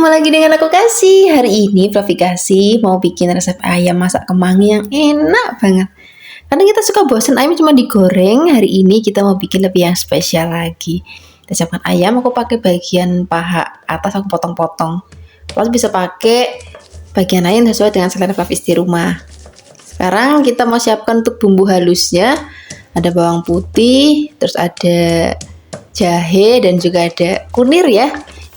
ketemu lagi dengan aku Kasih. Hari ini Fluffy Kasih mau bikin resep ayam masak kemangi yang enak banget. Karena kita suka bosen ayam cuma digoreng, hari ini kita mau bikin lebih yang spesial lagi. Kita siapkan ayam, aku pakai bagian paha atas, aku potong-potong. Lalu bisa pakai bagian lain sesuai dengan selera Fluffy di rumah. Sekarang kita mau siapkan untuk bumbu halusnya. Ada bawang putih, terus ada jahe dan juga ada kunir ya.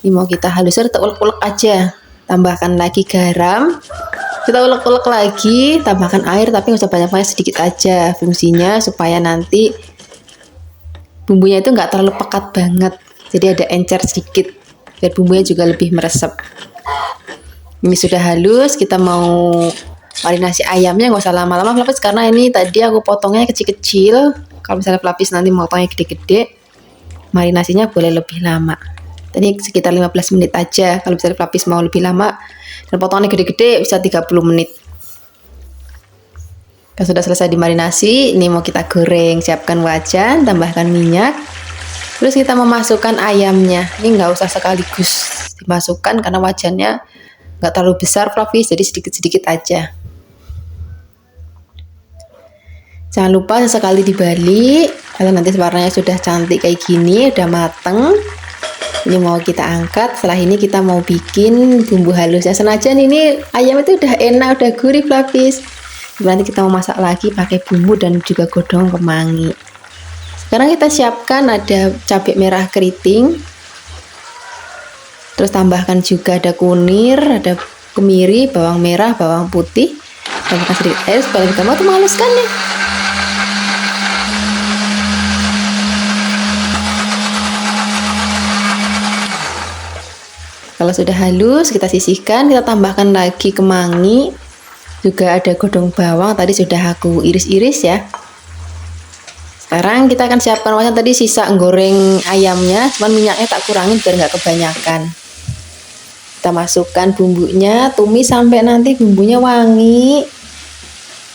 Ini mau kita haluskan, kita ulek-ulek aja. Tambahkan lagi garam. Kita ulek-ulek lagi, tambahkan air tapi nggak usah banyak-banyak, sedikit aja. Fungsinya supaya nanti bumbunya itu nggak terlalu pekat banget. Jadi ada encer sedikit biar bumbunya juga lebih meresap. Ini sudah halus, kita mau marinasi ayamnya nggak usah lama-lama Flavis, karena ini tadi aku potongnya kecil-kecil. Kalau misalnya Flavis nanti potongnya gede-gede, marinasinya boleh lebih lama. Tadi sekitar 15 menit aja. Kalau misalnya Flavis mau lebih lama dan potongannya gede-gede bisa 30 menit. Kalau sudah selesai dimarinasi, ini mau kita goreng. Siapkan wajan, tambahkan minyak. Terus kita memasukkan ayamnya. Ini nggak usah sekaligus dimasukkan karena wajannya nggak terlalu besar Flavis, jadi sedikit-sedikit aja. Jangan lupa sesekali dibalik. Kalau nanti warnanya sudah cantik kayak gini, udah mateng. Ini mau kita angkat. Setelah ini kita mau bikin bumbu halusnya. Senajan ini ayam itu udah enak, udah gurih Flavis. Nanti kita mau masak lagi pakai bumbu dan juga godong kemangi. Sekarang kita siapkan ada cabai merah keriting. Terus tambahkan juga ada kunir, ada kemiri, bawang merah, bawang putih. Tambahkan sedikit air supaya kita mau menghaluskannya. Kalau sudah halus, kita sisihkan, kita tambahkan lagi kemangi. Juga ada godong bawang, tadi sudah aku iris-iris ya. Sekarang kita akan siapkan wajan, tadi sisa goreng ayamnya, cuman minyaknya tak kurangin biar nggak kebanyakan. Kita masukkan bumbunya, tumis sampai nanti bumbunya wangi.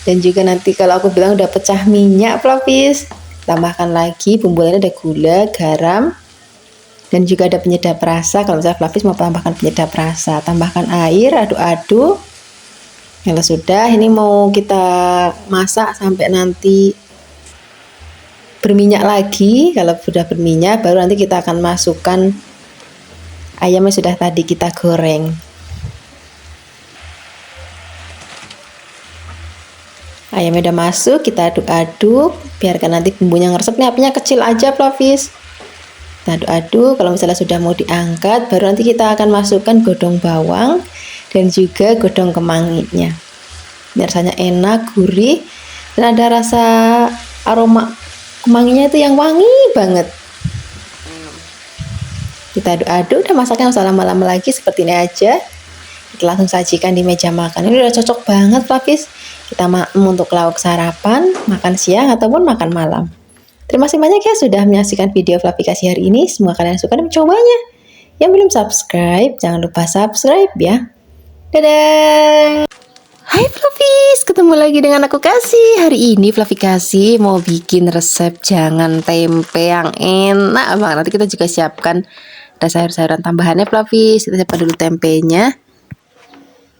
Dan juga nanti kalau aku bilang udah pecah minyak Flavis, tambahkan lagi bumbu lainnya, ada gula, garam, dan juga ada penyedap rasa. Kalau misalnya Flavis mau tambahkan penyedap rasa, tambahkan air, aduk-aduk. Kalau sudah, ini mau kita masak sampai nanti berminyak lagi. Kalau sudah berminyak, baru nanti kita akan masukkan ayam yang sudah tadi kita goreng. Ayamnya udah masuk, kita aduk-aduk, biarkan nanti bumbunya ngeresep. Nih apinya kecil aja Flavis. Aduk-aduk. Kalau misalnya sudah mau diangkat, baru nanti kita akan masukkan godong bawang dan juga godong kemanginya. Biar rasanya enak, gurih, dan ada rasa aroma kemanginya itu yang wangi banget. Kita aduk-aduk, udah masaknya nggak usah lama-lama lagi, seperti ini aja. Kita langsung sajikan di meja makan. Ini udah cocok banget Flavis. Kita untuk lauk sarapan, makan siang ataupun makan malam. Terima kasih banyak ya sudah menyaksikan video Fluffy Kasih hari ini. Semoga kalian suka dan mencobanya. Yang belum subscribe, jangan lupa subscribe ya. Dadah! Hai Fluffies, ketemu lagi dengan aku Kasih. Hari ini Fluffy Kasih mau bikin resep jangan tempe yang enak banget. Nanti kita juga siapkan ada sayur-sayuran tambahannya Fluffies. Kita siapkan dulu tempenya.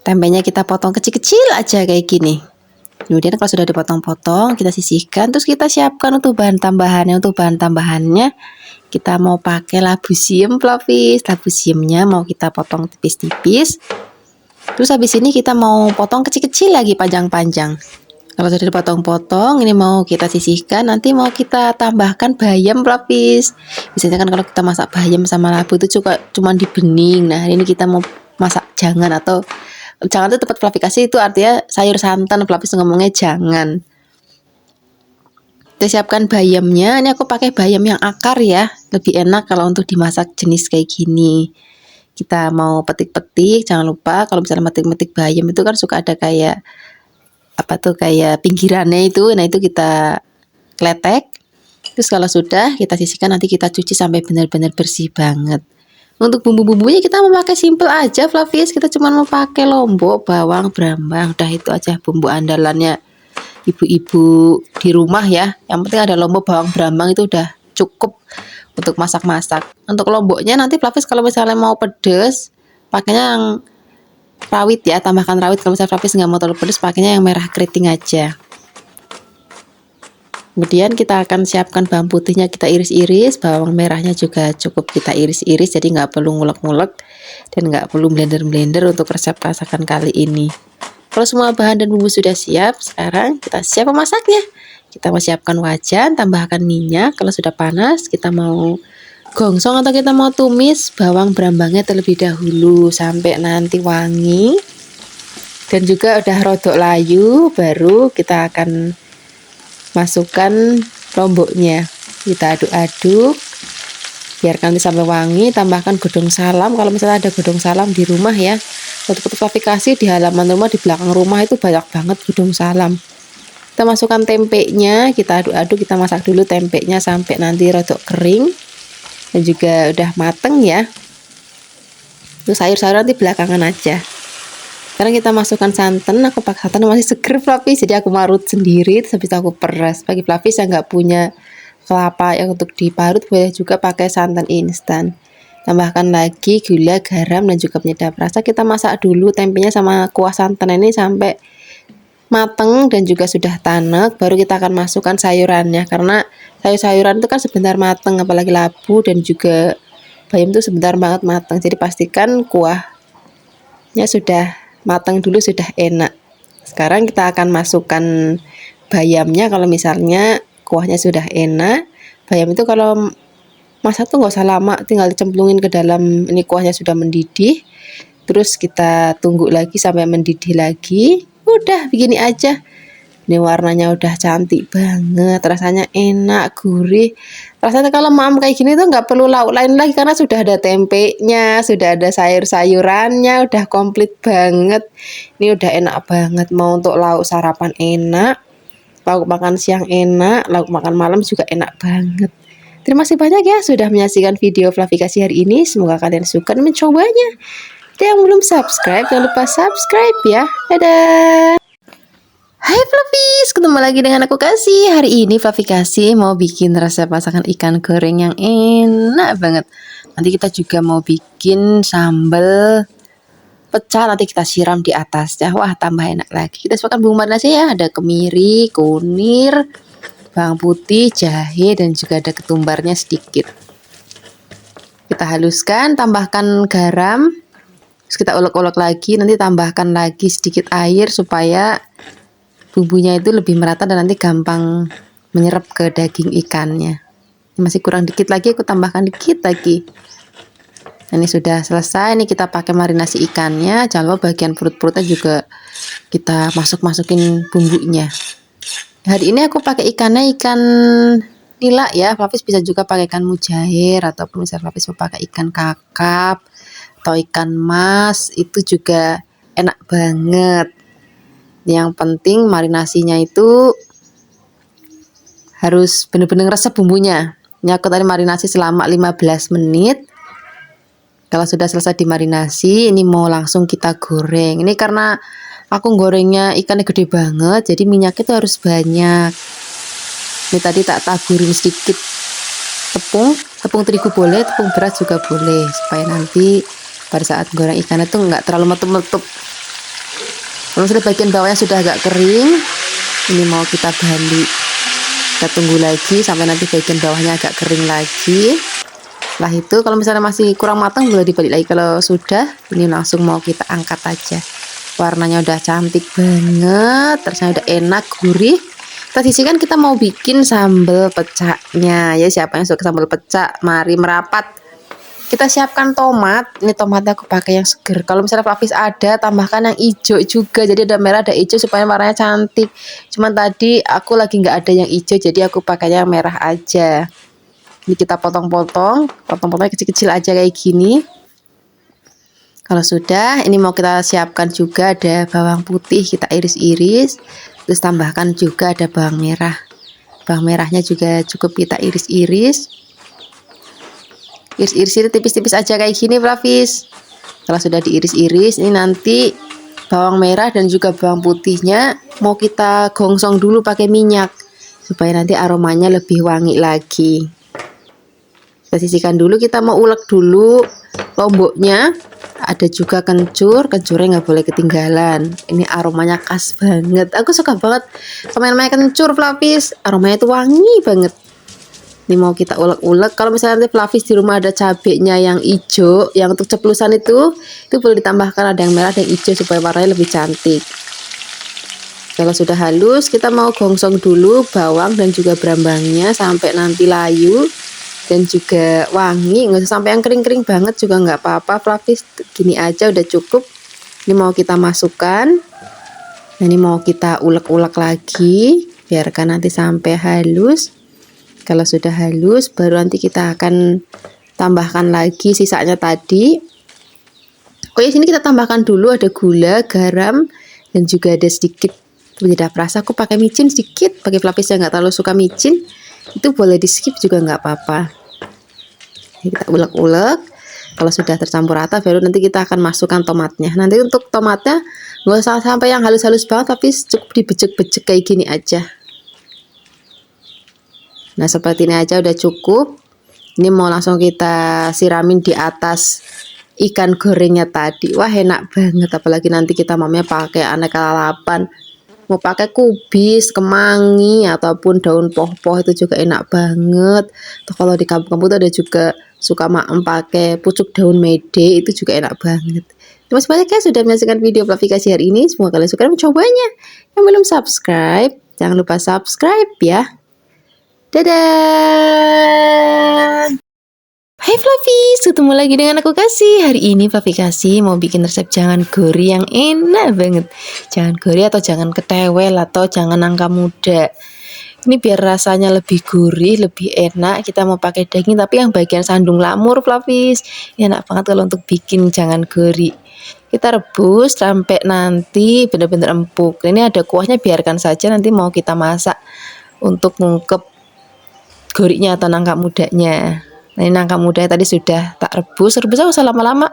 Tempenya kita potong kecil-kecil aja kayak gini. Kemudian kalau sudah dipotong-potong, kita sisihkan. Terus kita siapkan untuk bahan tambahannya. Untuk bahan tambahannya kita mau pakai labu siam Flavis. Labu siamnya mau kita potong tipis-tipis. Terus habis ini kita mau potong kecil-kecil lagi, panjang-panjang. Kalau sudah dipotong-potong, ini mau kita sisihkan. Nanti mau kita tambahkan bayam Flavis. Biasanya kan kalau kita masak bayam sama labu itu juga cuma di bening. Nah ini kita mau masak jangan, atau jangan itu tepat Fluffy Kasih itu artinya sayur santan, Flavis ngomongnya jangan. Kita siapkan bayamnya. Ini aku pakai bayam yang akar ya, lebih enak kalau untuk dimasak jenis kayak gini. Kita mau petik-petik, jangan lupa kalau misalnya metik-metik bayam itu kan suka ada kayak apa tuh, kayak pinggirannya itu. Nah itu kita kletek. Terus kalau sudah kita sisihkan, nanti kita cuci sampai benar-benar bersih banget. Untuk bumbu-bumbunya kita memakai simple aja Flavis. Kita cuma mau pakai lombok, bawang, brambang. Udah itu aja bumbu andalannya ibu-ibu di rumah ya. Yang penting ada lombok, bawang, brambang, itu udah cukup untuk masak-masak. Untuk lomboknya nanti Flavis kalau misalnya mau pedes, pakainya yang rawit ya, tambahkan rawit. Kalau misalnya Flavis nggak mau terlalu pedas, pakainya yang merah keriting aja. Kemudian kita akan siapkan bawang putihnya, kita iris-iris, bawang merahnya juga cukup kita iris-iris, jadi nggak perlu ngulek-ngulek dan nggak perlu blender-blender untuk resep masakan kali ini. Kalau semua bahan dan bumbu sudah siap, sekarang kita siap memasaknya. Kita mau siapkan wajan, tambahkan minyak. Kalau sudah panas, kita mau gongsong atau kita mau tumis bawang brambangnya terlebih dahulu sampai nanti wangi dan juga udah rodok layu, baru kita akan masukkan lomboknya. Kita aduk-aduk, biarkan sampai wangi. Tambahkan godong salam, kalau misalnya ada godong salam di rumah ya. Untuk aplikasi di halaman rumah, di belakang rumah itu banyak banget godong salam. Kita masukkan tempenya, kita aduk-aduk, kita masak dulu tempenya sampai nanti rodok kering dan juga udah mateng ya. Terus sayur-sayur nanti belakangan aja. Sekarang kita masukkan santan. Aku pakai santan masih seger Flavis, jadi aku marut sendiri, terus habis itu aku peras. Bagi Flavis yang nggak punya kelapa yang untuk diparut, boleh juga pakai santan instan. Tambahkan lagi gula, garam, dan juga penyedap rasa. Kita masak dulu tempenya sama kuah santan ini sampai mateng dan juga sudah tanek, baru kita akan masukkan sayurannya, karena sayur-sayuran itu kan sebentar mateng, apalagi labu dan juga bayam itu sebentar banget mateng. Jadi pastikan kuahnya sudah matang dulu, sudah enak. Sekarang kita akan masukkan bayamnya. Kalau misalnya kuahnya sudah enak, bayam itu kalau masak tuh nggak usah lama, tinggal dicemplungin ke dalam ini, kuahnya sudah mendidih. Terus kita tunggu lagi sampai mendidih lagi. Udah begini aja. Ini warnanya udah cantik banget, rasanya enak, gurih. Rasanya kalau maam kayak gini tuh nggak perlu lauk lain lagi, karena sudah ada tempenya, sudah ada sayur-sayurannya, udah komplit banget. Ini udah enak banget, mau untuk lauk sarapan enak, lauk makan siang enak, lauk makan malam juga enak banget. Terima kasih banyak ya sudah menyaksikan video Flavikasi hari ini. Semoga kalian suka dan mencobanya. Dan yang belum subscribe, jangan lupa subscribe ya. Dadah! Hai Flavis, ketemu lagi dengan aku Kasih. Hari ini Flavikasi mau bikin resep masakan ikan goreng yang enak banget. Nanti kita juga mau bikin sambal pecel, nanti kita siram di atasnya. Wah, tambah enak lagi. Kita siapkan bumbu marinasi ya, ada kemiri, kunir, bawang putih, jahe, dan juga ada ketumbarnya sedikit. Kita haluskan, tambahkan garam, terus kita ulek-ulek lagi. Nanti tambahkan lagi sedikit air supaya bumbunya itu lebih merata dan nanti gampang menyerap ke daging ikannya. Masih kurang dikit lagi, aku tambahkan dikit lagi. Ini sudah selesai. Ini kita pakai marinasi ikannya. Jangan lupa bagian perut-perutnya juga kita masukin bumbunya. Hari ini aku pakai ikannya ikan nila ya. Flavis bisa juga pakai ikan mujair, ataupun misalnya Flavis mau pakai ikan kakap atau ikan mas, itu juga enak banget. Yang penting marinasinya itu harus benar-benar resep bumbunya. Ini aku tadi marinasi selama 15 menit. Kalau sudah selesai dimarinasi, ini mau langsung kita goreng. Ini karena aku gorengnya ikannya gede banget, jadi minyaknya itu harus banyak. Ini tadi tak taburin sedikit tepung terigu boleh, tepung beras juga boleh, supaya nanti pada saat goreng ikannya tuh nggak terlalu metup-metup. Kalau sudah bagian bawahnya sudah agak kering, ini mau kita balik. Kita tunggu lagi sampai nanti bagian bawahnya agak kering lagi. Setelah itu kalau misalnya masih kurang matang boleh dibalik lagi. Kalau sudah, ini langsung mau kita angkat aja. Warnanya udah cantik banget, rasanya udah enak, gurih. Kita sisihkan, kita mau bikin sambal pecaknya. Ya, siapa yang suka sambal pecak, mari merapat. Kita siapkan tomat. Ini tomatnya aku pakai yang seger. Kalau misalnya Flavis ada, tambahkan yang hijau juga. Jadi ada merah, ada hijau supaya warnanya cantik. Cuman tadi aku lagi nggak ada yang hijau, jadi aku pakai yang merah aja. Ini kita potong-potongnya kecil-kecil aja kayak gini. Kalau sudah, ini mau kita siapkan juga ada bawang putih, kita iris-iris. Terus tambahkan juga ada bawang merah. Bawang merahnya juga cukup kita iris-iris. Iris-iris tipis-tipis aja kayak gini Flavis. Kalau sudah diiris-iris, ini nanti bawang merah dan juga bawang putihnya mau kita gongsong dulu pakai minyak supaya nanti aromanya lebih wangi lagi. Kita sisihkan dulu, kita mau ulek dulu lomboknya, ada juga kencurnya nggak boleh ketinggalan. Ini aromanya khas banget. Aku suka banget sama yang namanya kencur Flavis. Aromanya itu wangi banget. Ini mau kita ulek-ulek. Kalau misalnya nanti Flavis di rumah ada cabenya yang hijau, yang untuk ceplusan itu boleh ditambahkan, ada yang merah, ada yang hijau supaya warnanya lebih cantik. Kalau sudah halus, kita mau gongsong dulu bawang dan juga brambangnya sampai nanti layu dan juga wangi. Nggak usah sampai yang kering-kering banget juga nggak apa-apa Flavis, gini aja udah cukup. Ini mau kita masukkan. Nah, ini mau kita ulek-ulek lagi, biarkan nanti sampai halus. Kalau sudah halus, baru nanti kita akan tambahkan lagi sisanya tadi. Oh ya, sini kita tambahkan dulu ada gula, garam, dan juga ada sedikit penyedap rasa. Aku pakai micin sedikit, bagi Flavis yang nggak terlalu suka micin, itu boleh di skip juga nggak apa-apa. Kita ulek-ulek. Kalau sudah tercampur rata, baru nanti kita akan masukkan tomatnya. Nanti untuk tomatnya nggak usah sampai yang halus-halus banget, tapi cukup dibejek-bejek kayak gini aja. Nah, seperti ini aja udah cukup. Ini mau langsung kita siramin di atas ikan gorengnya tadi. Wah, enak banget, apalagi nanti kita mamanya pakai aneka lalapan. Mau pakai kubis, kemangi, ataupun daun poh-poh itu juga enak banget. Tuh, kalau di kampung-kampung tuh ada juga suka maem pakai pucuk daun mede, itu juga enak banget. Terima kasih banyak ya sudah menyaksikan video Flavikasi hari ini. Semoga kalian suka dan mencobanya. Yang belum subscribe, jangan lupa subscribe ya. Dadah. Hai Flavis, ketemu lagi dengan aku Kasih. Hari ini Flavikasi mau bikin resep jangan gori yang enak banget. Jangan gori atau jangan ketewel atau jangan nangka muda. Ini biar rasanya lebih gurih, lebih enak. Kita mau pakai daging tapi yang bagian sandung lamur Flavis. Ini enak banget kalau untuk bikin jangan gori. Kita rebus sampai nanti benar-benar empuk. Ini ada kuahnya, biarkan saja, nanti mau kita masak untuk ngungkep gorinya atau nangka mudanya. Nah, ini nangka mudanya tadi sudah tak rebus gak usah lama-lama,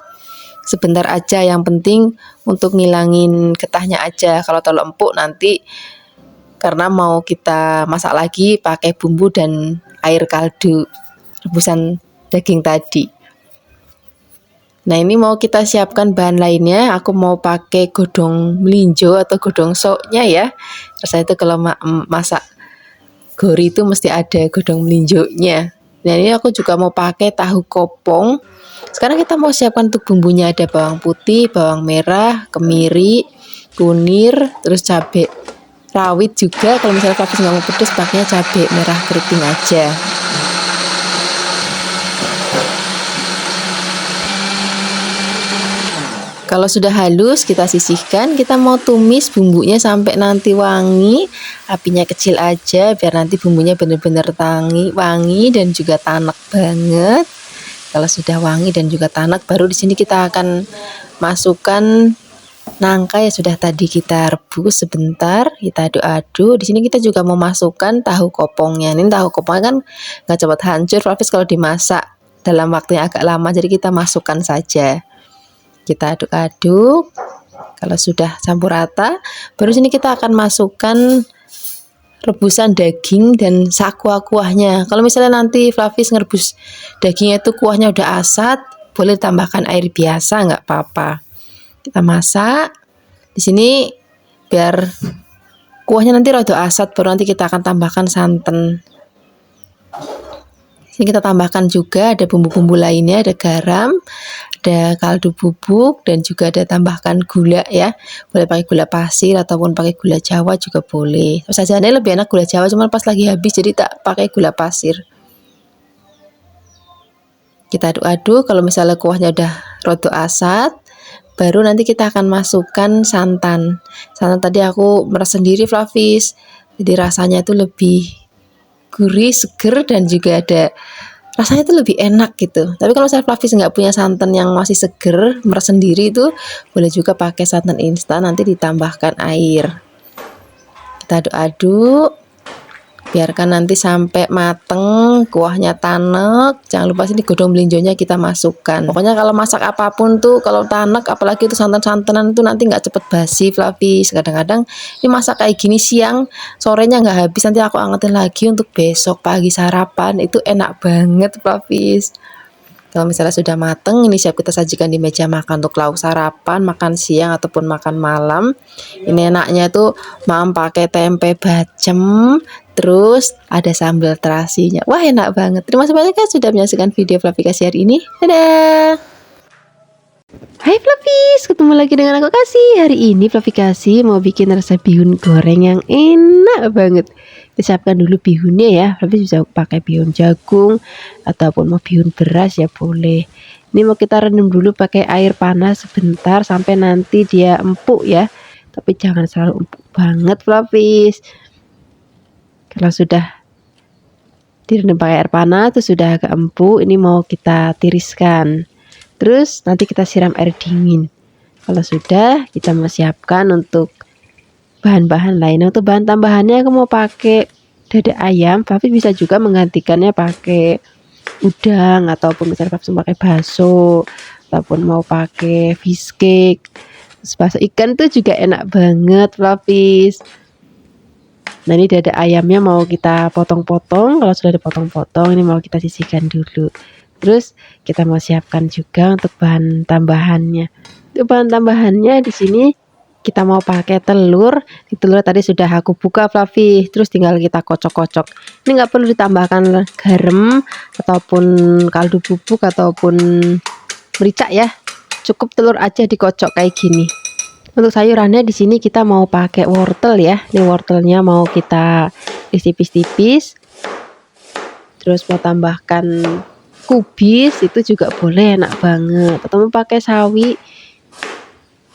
sebentar aja, yang penting untuk ngilangin getahnya aja. Kalau terlalu empuk nanti, karena mau kita masak lagi pakai bumbu dan air kaldu rebusan daging tadi. Nah, ini mau kita siapkan bahan lainnya. Aku mau pakai godong melinjo atau godong soknya ya. Rasanya itu kalau masak gori itu mesti ada godong melinjonya. Nah, ini aku juga mau pakai tahu kopong. Sekarang kita mau siapkan untuk bumbunya. Ada bawang putih, bawang merah, kemiri, kunir, terus cabai rawit juga. Kalau misalnya Flavis nggak mau pedas, pakainya cabai merah keriting aja. Kalau sudah halus, kita sisihkan. Kita mau tumis bumbunya sampai nanti wangi. Apinya kecil aja biar nanti bumbunya benar-benar wangi dan juga tanek banget. Kalau sudah wangi dan juga tanek, baru di sini kita akan masukkan nangka yang sudah tadi kita rebus sebentar. Kita aduk-aduk. Di sini kita juga mau masukkan tahu kopongnya. Ini tahu kopongnya kan nggak cepat hancur, Flavis, kalau dimasak dalam waktu yang agak lama. Jadi kita masukkan saja. Kita aduk-aduk. Kalau sudah campur rata, baru sini kita akan masukkan rebusan daging dan kuahnya. Kalau misalnya nanti Flavis ngerebus dagingnya itu kuahnya udah asat, boleh tambahkan air biasa, nggak apa-apa. Kita masak. Di sini biar kuahnya nanti rada asat, baru nanti kita akan tambahkan santan. Ini kita tambahkan juga ada bumbu-bumbu lainnya, ada garam, ada kaldu bubuk, dan juga ada tambahkan gula ya. Boleh pakai gula pasir ataupun pakai gula Jawa juga boleh. Sajaannya lebih enak gula Jawa, cuma pas lagi habis jadi tak pakai gula pasir. Kita aduk-aduk. Kalau misalnya kuahnya udah rada asat, baru nanti kita akan masukkan santan. Santan tadi aku meres sendiri Flavis, jadi rasanya itu lebih gurih, seger, dan juga ada rasanya itu lebih enak gitu. Tapi kalau misalnya Flavis nggak punya santan yang masih seger, meres sendiri, itu boleh juga pakai santan instan, nanti ditambahkan air. Kita aduk-aduk, biarkan nanti sampai mateng, kuahnya tanek. Jangan lupa sini godong melinjonya kita masukkan. Pokoknya kalau masak apapun tuh, kalau tanek apalagi itu santan-santanan tuh nanti nggak cepet basi Flavis. Kadang-kadang ini masak kayak gini siang, sorenya nggak habis, nanti aku angetin lagi untuk besok pagi sarapan. Itu enak banget Flavis. Kalau misalnya sudah mateng, ini siap kita sajikan di meja makan untuk lauk sarapan, makan siang ataupun makan malam. Ini enaknya tuh mam pakai tempe bacem, terus ada sambal terasinya. Wah, enak banget. Terima kasih banyak ya sudah menyaksikan video Fluffy Kasih hari ini. Dadah. Hai Fluffies, ketemu lagi dengan aku Kasih. Hari ini Fluffy Kasih mau bikin resep bihun goreng yang enak banget. Kita siapkan dulu bihunnya ya. Fluffy bisa pakai bihun jagung ataupun mau bihun beras ya boleh. Ini mau kita rendam dulu pakai air panas sebentar sampai nanti dia empuk ya. Tapi jangan selalu empuk banget Fluffies. Kalau sudah direndam pakai air panas itu sudah agak empuk, ini mau kita tiriskan. Terus nanti kita siram air dingin. Kalau sudah, kita mau siapkan untuk bahan-bahan lainnya. Untuk bahan tambahannya aku mau pakai dada ayam, tapi bisa juga menggantikannya pakai udang ataupun misalnya mau pakai bakso ataupun mau pakai fish cake. Terus bakso ikan tuh juga enak banget, Fluffies. Nah, ini dada ayamnya mau kita potong-potong. Kalau sudah dipotong-potong, ini mau kita sisihkan dulu. Terus kita mau siapkan juga untuk bahan tambahannya. Untuk bahan tambahannya di sini kita mau pakai telur. Di telur tadi sudah aku buka Fluffy. Terus tinggal kita kocok-kocok. Ini nggak perlu ditambahkan garam ataupun kaldu bubuk ataupun merica ya. Cukup telur aja dikocok kayak gini. Untuk sayurannya di sini kita mau pakai wortel ya. Ini wortelnya mau kita tipis-tipis. Terus mau tambahkan kubis itu juga boleh, enak banget. Atau mau pakai sawi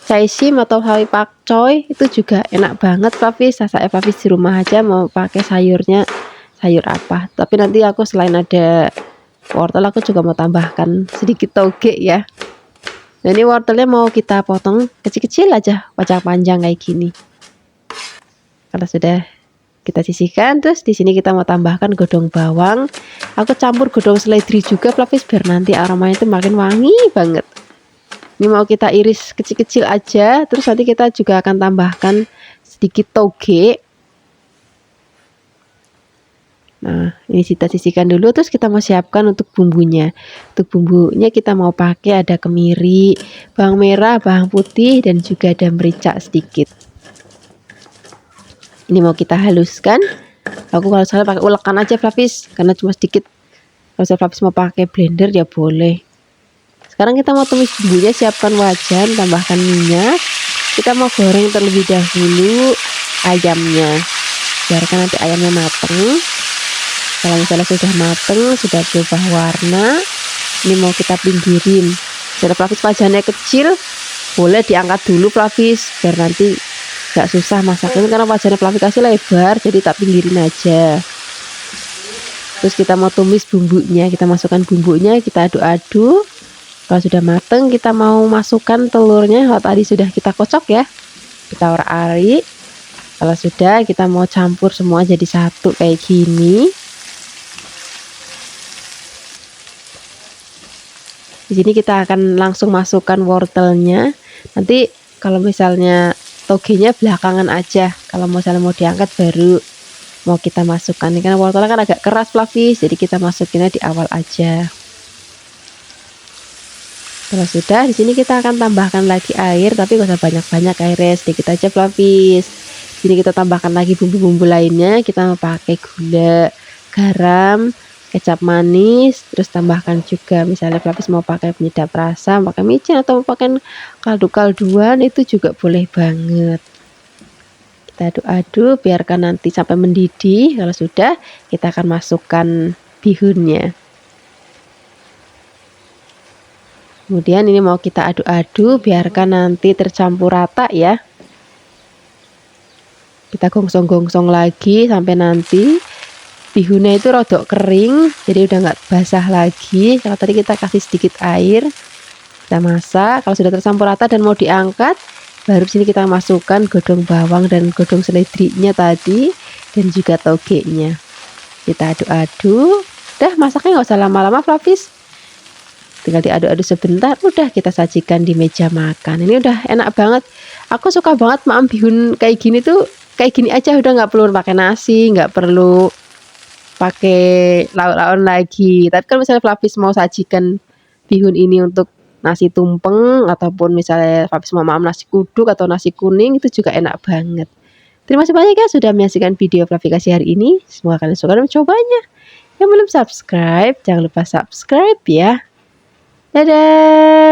caisim atau sawi pakcoy itu juga enak banget Fluffies. Saya Fluffies di rumah aja mau pakai sayurnya sayur apa. Tapi nanti aku selain ada wortel aku juga mau tambahkan sedikit toge ya. Nah, ini wortelnya mau kita potong kecil-kecil aja, panjang panjang kayak gini. Kalau sudah kita sisihkan, terus di sini kita mau tambahkan godong bawang. Aku campur godong seledri juga Fluffies biar nanti aromanya itu makin wangi banget. Ini mau kita iris kecil-kecil aja, terus nanti kita juga akan tambahkan sedikit toge. Nah, ini kita sisihkan dulu, terus kita mau siapkan untuk bumbunya. Untuk bumbunya kita mau pakai ada kemiri, bawang merah, bawang putih, dan juga ada merica sedikit. Ini mau kita haluskan. Aku kalau salah pakai ulekan aja Fluffies karena cuma sedikit. Kalau saya Fluffies mau pakai blender ya boleh. Sekarang kita mau tumis bumbunya, siapkan wajan, tambahkan minyak. Kita mau goreng terlebih dahulu ayamnya. Biarkan nanti ayamnya mateng. Kalau misalnya sudah mateng, sudah berubah warna, ini mau kita pinggirin. Jadi Fluffies wajannya kecil, boleh diangkat dulu Fluffies biar nanti gak susah masaknya karena wajannya Fluffy Kasih lebar, jadi tak pinggirin aja. Terus kita mau tumis bumbunya, kita masukkan bumbunya, kita aduk-aduk. Kalau sudah mateng kita mau masukkan telurnya. Kalau tadi sudah kita kocok ya, kita orak-arik. Kalau sudah kita mau campur semua jadi satu kayak gini. Di sini kita akan langsung masukkan wortelnya. Nanti kalau misalnya togenya belakangan aja, kalau misalnya mau diangkat baru mau kita masukkan. Ini karena wortelnya kan agak keras Fluffies, jadi kita masukinnya di awal aja. Kalau sudah, di sini kita akan tambahkan lagi air, tapi gak usah banyak-banyak airnya, sedikit aja Fluffies. Di sini kita tambahkan lagi bumbu-bumbu lainnya. Kita mau pakai gula, garam, kecap manis, terus tambahkan juga misalnya Fluffies mau pakai penyedap rasa, pakai micin atau mau pakai kaldu-kalduan itu juga boleh banget. Kita aduk-aduk biarkan nanti sampai mendidih. Kalau sudah, kita akan masukkan bihunnya. Kemudian ini mau kita aduk-aduk biarkan nanti tercampur rata ya. Kita gongsong-gongsong lagi sampai nanti bihunnya itu rodok kering, jadi udah nggak basah lagi. Kalau tadi kita kasih sedikit air, kita masak. Kalau sudah tercampur rata dan mau diangkat, baru sini kita masukkan godong bawang dan godong seledrinya tadi dan juga togenya. Kita aduk-aduk. Udah masaknya nggak usah lama-lama Fluffies. Tinggal diaduk-aduk sebentar, udah kita sajikan di meja makan. Ini udah enak banget. Aku suka banget maam bihun kayak gini tuh, kayak gini aja udah nggak perlu pakai nasi, nggak perlu pakai lauk-lauk lagi. Tapi kalau misalnya Fluffies mau sajikan bihun ini untuk nasi tumpeng ataupun misalnya Papis mau nasi kuduk atau nasi kuning itu juga enak banget. Terima kasih banyak ya sudah menyaksikan video Flavikasi hari ini. Semoga kalian suka dan mencobanya. Yang belum subscribe, jangan lupa subscribe ya. Dadah.